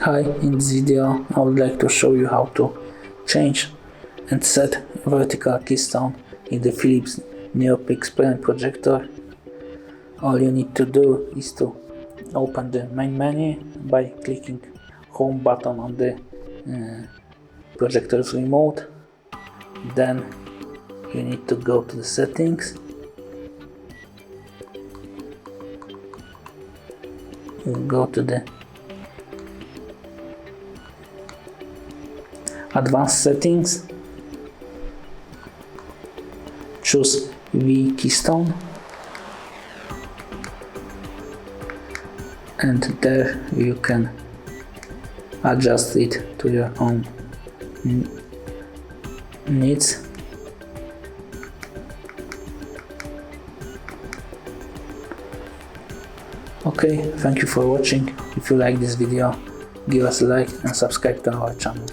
Hi, in this video I would like to show you how to change and set vertical keystone in the Philips NeoPix pen projector. All you need to do is to open the main menu by clicking home button on the projector's remote. Then you need to go to the settings, go to the advanced settings, choose V Keystone, and there you can adjust it to your own needs. Okay, thank you for watching. If you like this video, give us a like and subscribe to our channel.